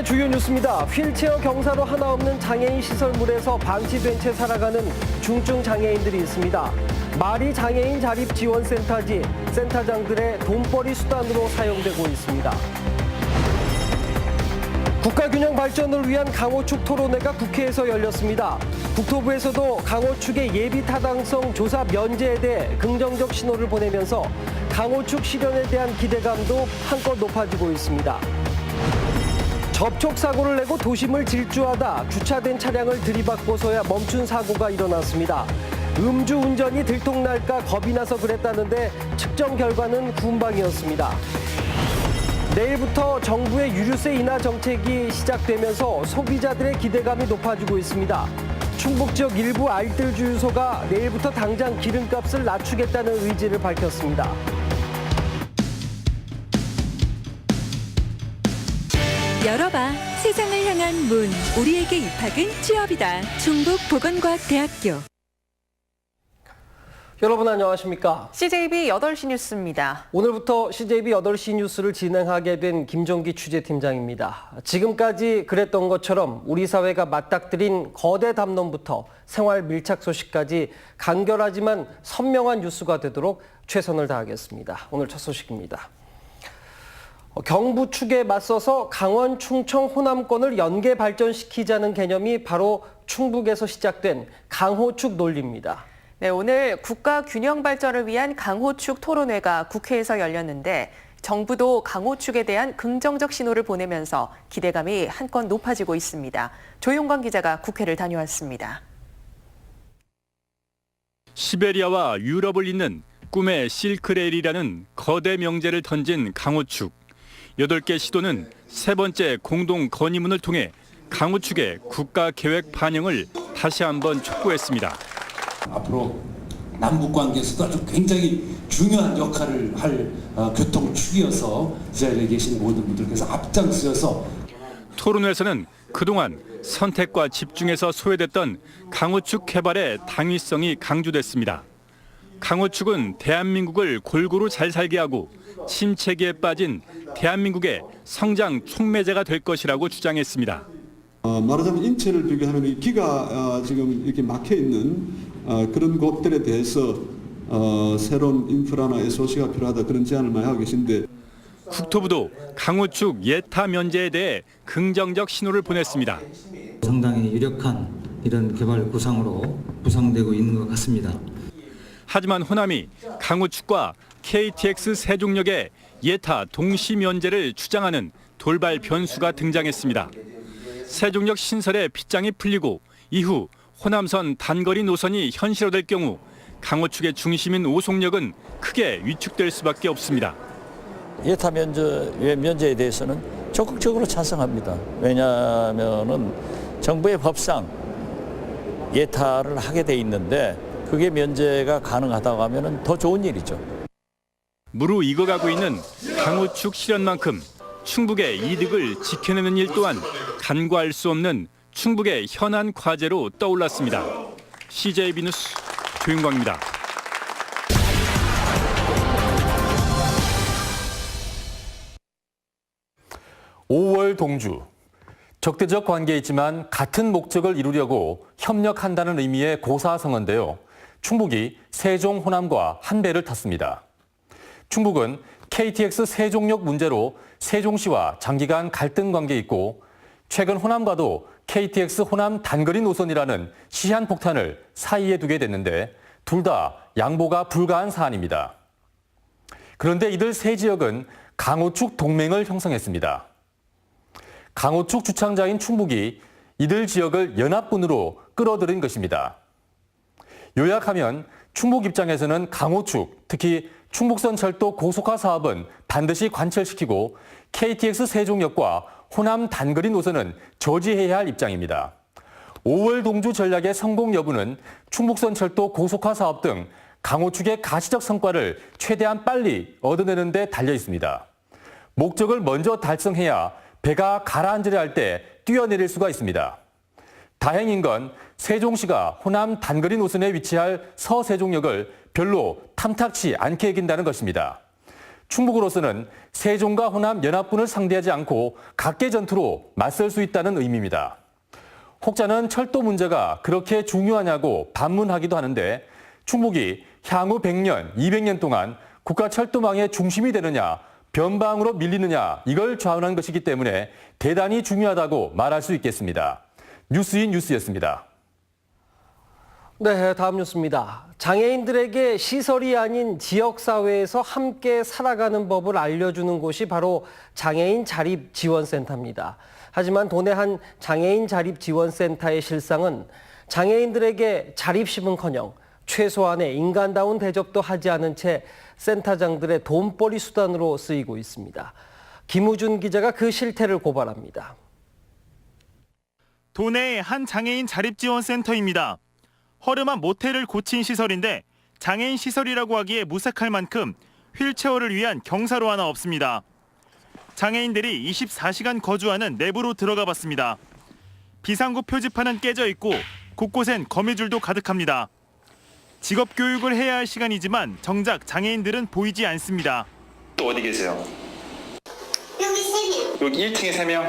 주요 뉴스입니다. 휠체어 경사로 하나 없는 장애인 시설물에서 방치된 채 살아가는 중증 장애인들이 있습니다. 말이 장애인 자립지원센터지 센터장들의 돈벌이 수단으로 사용되고 있습니다. 국가균형 발전을 위한 강호축 토론회가 국회에서 열렸습니다. 국토부에서도 강호축의 예비 타당성 조사 면제에 대해 긍정적 신호를 보내면서 강호축 실현에 대한 기대감도 한껏 높아지고 있습니다. 접촉사고를 내고 도심을 질주하다 주차된 차량을 들이받고서야 멈춘 사고가 일어났습니다. 음주운전이 들통날까 겁이 나서 그랬다는데 측정 결과는 군방이었습니다. 내일부터 정부의 유류세 인하 정책이 시작되면서 소비자들의 기대감이 높아지고 있습니다. 충북 지역 일부 알뜰 주유소가 내일부터 당장 기름값을 낮추겠다는 의지를 밝혔습니다. 열어봐. 세상을 향한 문. 우리에게 입학은 취업이다. 충북보건과학대학교. 여러분 안녕하십니까? CJB 8시 뉴스입니다. 오늘부터 CJB 8시 뉴스를 진행하게 된 김종기 취재팀장입니다. 지금까지 그랬던 것처럼 우리 사회가 맞닥뜨린 거대 담론부터 생활 밀착 소식까지 간결하지만 선명한 뉴스가 되도록 최선을 다하겠습니다. 오늘 첫 소식입니다. 경부축에 맞서서 강원, 충청, 호남권을 연계 발전시키자는 개념이 바로 충북에서 시작된 강호축 논리입니다. 네, 오늘 국가 균형 발전을 위한 강호축 토론회가 국회에서 열렸는데 정부도 강호축에 대한 긍정적 신호를 보내면서 기대감이 한껏 높아지고 있습니다. 조용관 기자가 국회를 다녀왔습니다. 시베리아와 유럽을 잇는 꿈의 실크레일이라는 거대 명제를 던진 강호축. 8개 시도는 세 번째 공동 건의문을 통해 강호축의 국가 계획 반영을 다시 한번 촉구했습니다. 앞으로 남북 관계에서도 아주 굉장히 중요한 역할을 할 교통축이어서 이 자리에 계신 모든 분들께서 앞장서서 토론회에서는 그동안 선택과 집중에서 소외됐던 강호축 개발의 당위성이 강조됐습니다. 강호축은 대한민국을 골고루 잘 살게 하고 침체기에 빠진 대한민국의 성장 촉매제가 될 것이라고 주장했습니다. 말하자면 인체를 비교하는 이 기가 지금 이렇게 막혀 있는 그런 곳들에 대해서 새로운 인프라나 SOC가 필요하다 그런 제안을 많이 하고 계신데 국토부도 강호축 예타 면제에 대해 긍정적 신호를 보냈습니다. 상당히 유력한 이런 개발 구상으로 구상되고 있는 것 같습니다. 하지만 호남이 강호축과 KTX 세종역의 예타 동시 면제를 주장하는 돌발 변수가 등장했습니다. 세종역 신설의 빗장이 풀리고 이후 호남선 단거리 노선이 현실화될 경우 강호축의 중심인 오송역은 크게 위축될 수밖에 없습니다. 예타 면제에 대해서는 적극적으로 찬성합니다. 왜냐하면은 정부의 법상 예타를 하게 돼 있는데 그게 면제가 가능하다고 하면은 더 좋은 일이죠. 무르익어가고 있는 강호축 실현만큼 충북의 이득을 지켜내는 일 또한 간과할 수 없는 충북의 현안 과제로 떠올랐습니다. CJB 뉴스 조윤광입니다. (5월) 동주. 적대적 관계에 있지만 같은 목적을 이루려고 협력한다는 의미의 고사성어인데요. 충북이 세종 호남과 한 배를 탔습니다. 충북은 KTX 세종역 문제로 세종시와 장기간 갈등 관계에 있고 최근 호남과도 KTX 호남 단거리 노선이라는 시한폭탄을 사이에 두게 됐는데 둘 다 양보가 불가한 사안입니다. 그런데 이들 세 지역은 강호축 동맹을 형성했습니다. 강호축 주창자인 충북이 이들 지역을 연합군으로 끌어들인 것입니다. 요약하면 충북 입장에서는 강호축, 특히 충북선 철도 고속화 사업은 반드시 관철시키고 KTX 세종역과 호남 단거리 노선은 저지해야 할 입장입니다. 5월 동주 전략의 성공 여부는 충북선 철도 고속화 사업 등 강호축의 가시적 성과를 최대한 빨리 얻어내는 데 달려 있습니다. 목적을 먼저 달성해야 배가 가라앉으려 할 때 뛰어내릴 수가 있습니다. 다행인 건 세종시가 호남 단거리 노선에 위치할 서세종역을 별로 탐탁치 않게 여긴다는 것입니다. 충북으로서는 세종과 호남 연합군을 상대하지 않고 각계 전투로 맞설 수 있다는 의미입니다. 혹자는 철도 문제가 그렇게 중요하냐고 반문하기도 하는데 충북이 향후 100년, 200년 동안 국가 철도망의 중심이 되느냐, 변방으로 밀리느냐 이걸 좌우하는 것이기 때문에 대단히 중요하다고 말할 수 있겠습니다. 뉴스인 뉴스였습니다. 네, 다음 뉴스입니다. 장애인들에게 시설이 아닌 지역사회에서 함께 살아가는 법을 알려주는 곳이 바로 장애인 자립지원센터입니다. 하지만 도내 한 장애인 자립지원센터의 실상은 장애인들에게 자립심은커녕 최소한의 인간다운 대접도 하지 않은 채 센터장들의 돈벌이 수단으로 쓰이고 있습니다. 김우준 기자가 그 실태를 고발합니다. 도내의 한 장애인 자립지원센터입니다. 허름한 모텔을 고친 시설인데 장애인 시설이라고 하기에 무색할 만큼 휠체어를 위한 경사로 하나 없습니다. 장애인들이 24시간 거주하는 내부로 들어가 봤습니다. 비상구 표지판은 깨져 있고 곳곳엔 거미줄도 가득합니다. 직업 교육을 해야 할 시간이지만 정작 장애인들은 보이지 않습니다. 또 어디 계세요? 여기 3명. 여기 1층에 3명?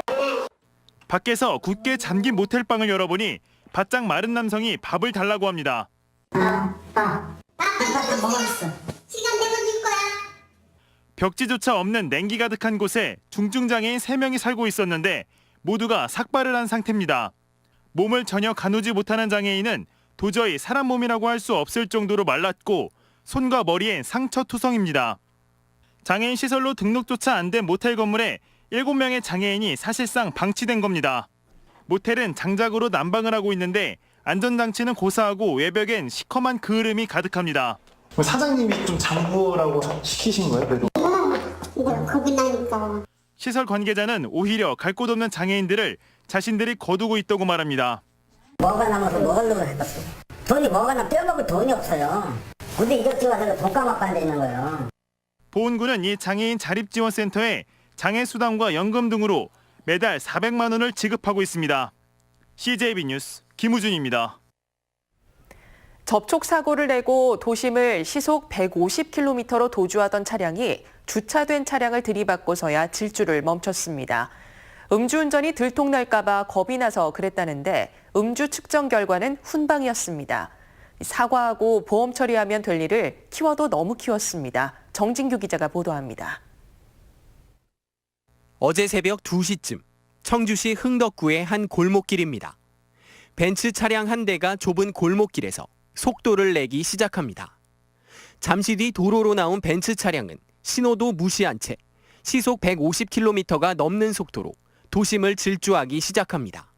밖에서 굳게 잠긴 모텔방을 열어보니 바짝 마른 남성이 밥을 달라고 합니다. 아빠 먹었어. 시간 되면 줄 거야. 벽지조차 없는 냉기 가득한 곳에 중증장애인 3명이 살고 있었는데 모두가 삭발을 한 상태입니다. 몸을 전혀 가누지 못하는 장애인은 도저히 사람 몸이라고 할 수 없을 정도로 말랐고 손과 머리엔 상처 투성입니다. 장애인 시설로 등록조차 안 된 모텔 건물에 7명의 장애인이 사실상 방치된 겁니다. 모텔은 장작으로 난방을 하고 있는데 안전장치는 고사하고 외벽엔 시커먼 그을음이 가득합니다. 사장님이 좀 잠그라고 시키신 거예요? 그래도? 이거 겁이 나니까. 시설 관계자는 오히려 갈 곳 없는 장애인들을 자신들이 거두고 있다고 말합니다. 뭐가 남아서 먹으려고 했었어. 돈이 뭐가 나 떼어먹을 돈이 없어요. 근데 이렇게 와서 돈 까먹고 앉아있는 거예요. 보훈구는 이 장애인 자립지원센터에 장애수당과 연금 등으로 매달 400만 원을 지급하고 있습니다. CJB 뉴스 김우준입니다. 접촉사고를 내고 도심을 시속 150km로 도주하던 차량이 주차된 차량을 들이받고서야 질주를 멈췄습니다. 음주운전이 들통날까 봐 겁이 나서 그랬다는데 음주 측정 결과는 훈방이었습니다. 사과하고 보험 처리하면 될 일을 키워도 너무 키웠습니다. 정진규 기자가 보도합니다. 어제 새벽 2시쯤 청주시 흥덕구의 한 골목길입니다. 벤츠 차량 한 대가 좁은 골목길에서 속도를 내기 시작합니다. 잠시 뒤 도로로 나온 벤츠 차량은 신호도 무시한 채 시속 150km가 넘는 속도로 도심을 질주하기 시작합니다.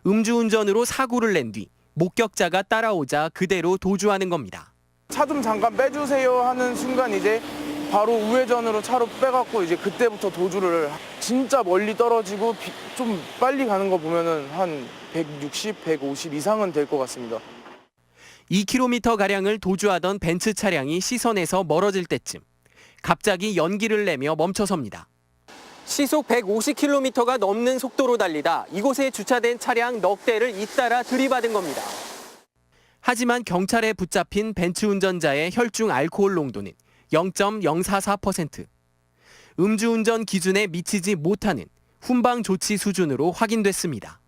음주운전으로 사고를 낸 뒤 목격자가 따라오자 그대로 도주하는 겁니다. 차 좀 잠깐 빼주세요 하는 순간 이제 바로 우회전으로 차로 빼갖고 이제 그때부터 도주를 진짜 멀리 떨어지고 좀 빨리 가는 거 보면은 한 160, 150 이상은 될 것 같습니다. 2km가량을 도주하던 벤츠 차량이 시선에서 멀어질 때쯤 갑자기 연기를 내며 멈춰섭니다. 시속 150km가 넘는 속도로 달리다 이곳에 주차된 차량 넉 대를 잇따라 들이받은 겁니다. 하지만 경찰에 붙잡힌 벤츠 운전자의 혈중 알코올 농도는 0.044%. 음주운전 기준에 미치지 못하는 훈방 조치 수준으로 확인됐습니다.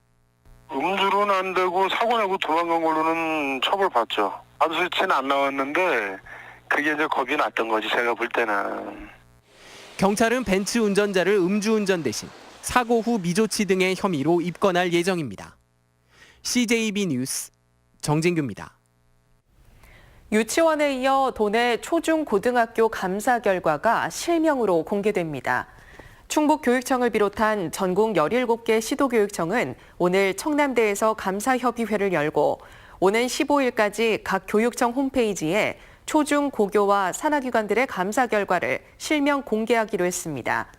음주로는 안 되고 사고 내고 도망간 걸로는 처벌받죠. 압수수색은 안 나왔는데 그게 이제 겁이 났던 거지 제가 볼 때는. 경찰은 벤츠 운전자를 음주운전 대신 사고 후 미조치 등의 혐의로 입건할 예정입니다. CJB 뉴스 정진규입니다. 유치원에 이어 도내 초중고등학교 감사 결과가 실명으로 공개됩니다. 충북교육청을 비롯한 전국 17개 시도교육청은 오늘 청남대에서 감사협의회를 열고 오는 15일까지 각 교육청 홈페이지에 초중고교와 산하기관들의 감사 결과를 실명 공개하기로 했습니다.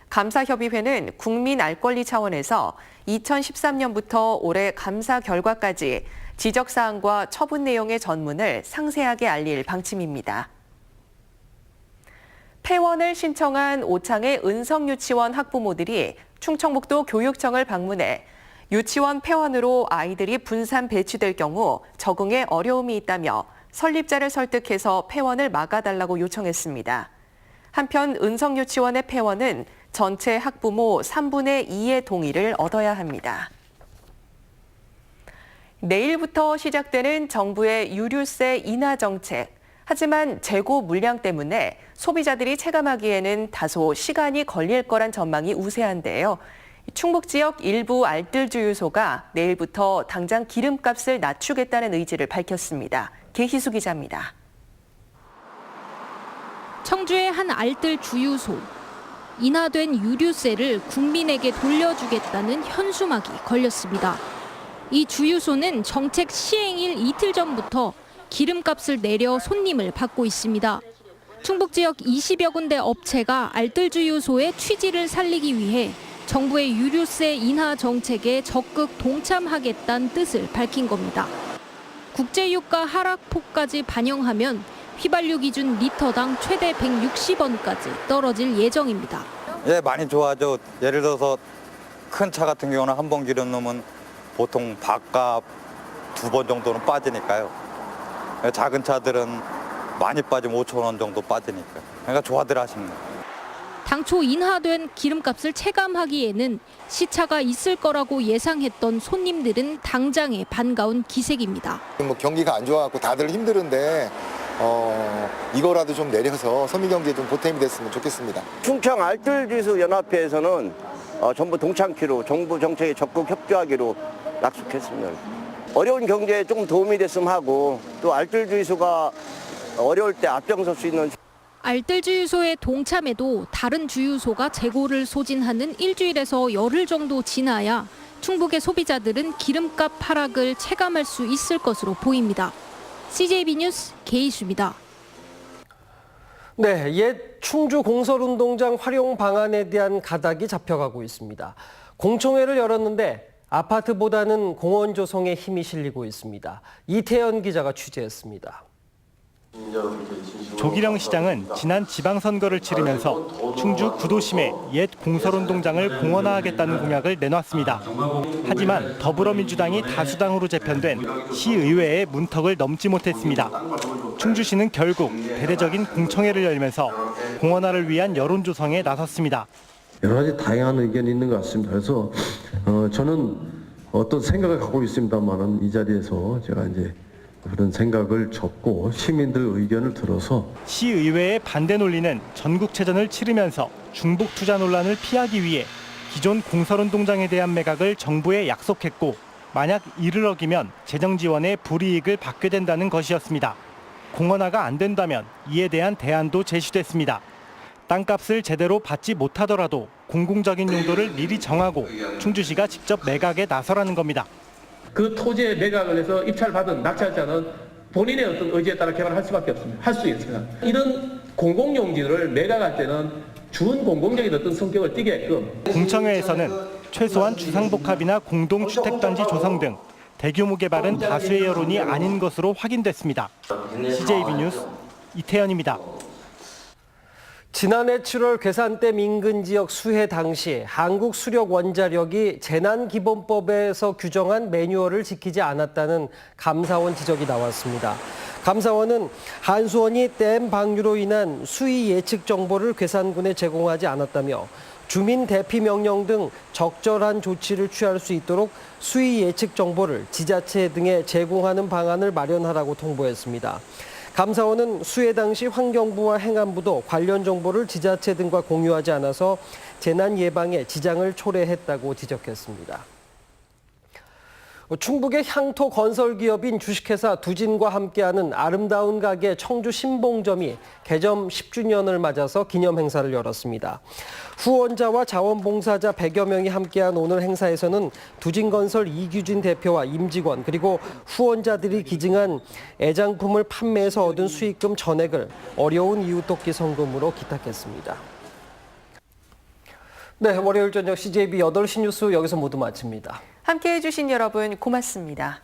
감사협의회는 국민 알 권리 차원에서 2013년부터 올해 감사 결과까지 지적사항과 처분 내용의 전문을 상세하게 알릴 방침입니다. 폐원을 신청한 오창의 은성유치원 학부모들이 충청북도 교육청을 방문해 유치원 폐원으로 아이들이 분산 배치될 경우 적응에 어려움이 있다며 설립자를 설득해서 폐원을 막아달라고 요청했습니다. 한편 은성유치원의 폐원은 전체 학부모 3분의 2의 동의를 얻어야 합니다. 내일부터 시작되는 정부의 유류세 인하 정책. 하지만 재고 물량 때문에 소비자들이 체감하기에는 다소 시간이 걸릴 거란 전망이 우세한데요. 충북 지역 일부 알뜰주유소가 내일부터 당장 기름값을 낮추겠다는 의지를 밝혔습니다. 계희수 기자입니다. 청주의 한 알뜰주유소. 인하된 유류세를 국민에게 돌려주겠다는 현수막이 걸렸습니다. 이 주유소는 정책 시행일 이틀 전부터 기름값을 내려 손님을 받고 있습니다. 충북 지역 20여 군데 업체가 알뜰주유소의 취지를 살리기 위해 정부의 유류세 인하 정책에 적극 동참하겠다는 뜻을 밝힌 겁니다. 국제유가 하락폭까지 반영하면 휘발유 기준 리터당 최대 160원까지 떨어질 예정입니다. 예, 많이 좋아져. 예를 들어서 큰 차 같은 경우는 한 번 기름 넣으면 보통 밥값 2번 정도는 빠지니까요. 작은 차들은 많이 빠지면 5,000원 정도 빠지니까. 그러니까 좋아들 하십니다. 당초 인하된 기름값을 체감하기에는 시차가 있을 거라고 예상했던 손님들은 당장에 반가운 기색입니다. 경기가 안 좋아갖고 다들 힘들은데 이거라도 좀 내려서 서민경제에 좀 보탬이 됐으면 좋겠습니다. 충청 알뜰주유소 연합회에서는 전부 동참키로 정부 정책에 적극 협조하기로 약속했습니다. 어려운 경제에 조금 도움이 됐으면 하고 또 알뜰주유소가 어려울 때 앞장설 수 있는 알뜰주유소의 동참에도 다른 주유소가 재고를 소진하는 일주일에서 열흘 정도 지나야 충북의 소비자들은 기름값 하락을 체감할 수 있을 것으로 보입니다. CJB 뉴스 계희수입니다. 네, 옛 충주 공설운동장 활용 방안에 대한 가닥이 잡혀가고 있습니다. 공청회를 열었는데 아파트보다는 공원 조성에 힘이 실리고 있습니다. 이태현 기자가 취재했습니다. 조기령 시장은 지난 지방선거를 치르면서 충주 구도심의 옛 공설운동장을 공원화하겠다는 공약을 내놨습니다. 하지만 더불어민주당이 다수당으로 재편된 시의회의 문턱을 넘지 못했습니다. 충주시는 결국 대대적인 공청회를 열면서 공원화를 위한 여론 조성에 나섰습니다. 여러 가지 다양한 의견이 있는 것 같습니다. 그래서 저는 어떤 생각을 갖고 있습니다만은 이 자리에서 제가 이제 그런 생각을 접고 시민들 의견을 들어서 시의회의 반대 논리는 전국체전을 치르면서 중복 투자 논란을 피하기 위해 기존 공설운동장에 대한 매각을 정부에 약속했고 만약 이를 어기면 재정 지원의 불이익을 받게 된다는 것이었습니다. 공원화가 안 된다면 이에 대한 대안도 제시됐습니다. 땅값을 제대로 받지 못하더라도 공공적인 용도를 미리 정하고 충주시가 직접 매각에 나서라는 겁니다. 그 토지에 매각을 해서 입찰 받은 낙찰자는 본인의 어떤 의지에 따라 개발할 수밖에 없습니다. 할 수 있습니다. 이런 공공용지를 매각할 때는 준공공적인 어떤 성격을 띠게끔. 공청회에서는 최소한 주상복합이나 공동주택단지 조성 등 대규모 개발은 다수의 여론이 아닌 것으로 확인됐습니다. CJB 뉴스 이태현입니다. 지난해 7월 괴산댐 인근 지역 수해 당시 한국수력원자력이 재난기본법에서 규정한 매뉴얼을 지키지 않았다는 감사원 지적이 나왔습니다. 감사원은 한수원이 댐 방류로 인한 수위 예측 정보를 괴산군에 제공하지 않았다며 주민 대피 명령 등 적절한 조치를 취할 수 있도록 수위 예측 정보를 지자체 등에 제공하는 방안을 마련하라고 통보했습니다. 감사원은 수해 당시 환경부와 행안부도 관련 정보를 지자체 등과 공유하지 않아서 재난 예방에 지장을 초래했다고 지적했습니다. 충북의 향토 건설 기업인 주식회사 두진과 함께하는 아름다운 가게 청주 신봉점이 개점 10주년을 맞아서 기념 행사를 열었습니다. 후원자와 자원봉사자 100여 명이 함께한 오늘 행사에서는 두진건설 이규진 대표와 임직원 그리고 후원자들이 기증한 애장품을 판매해서 얻은 수익금 전액을 어려운 이웃돕기 성금으로 기탁했습니다. 네, 월요일 저녁 CJB 8시 뉴스 여기서 모두 마칩니다. 함께해 주신 여러분 고맙습니다.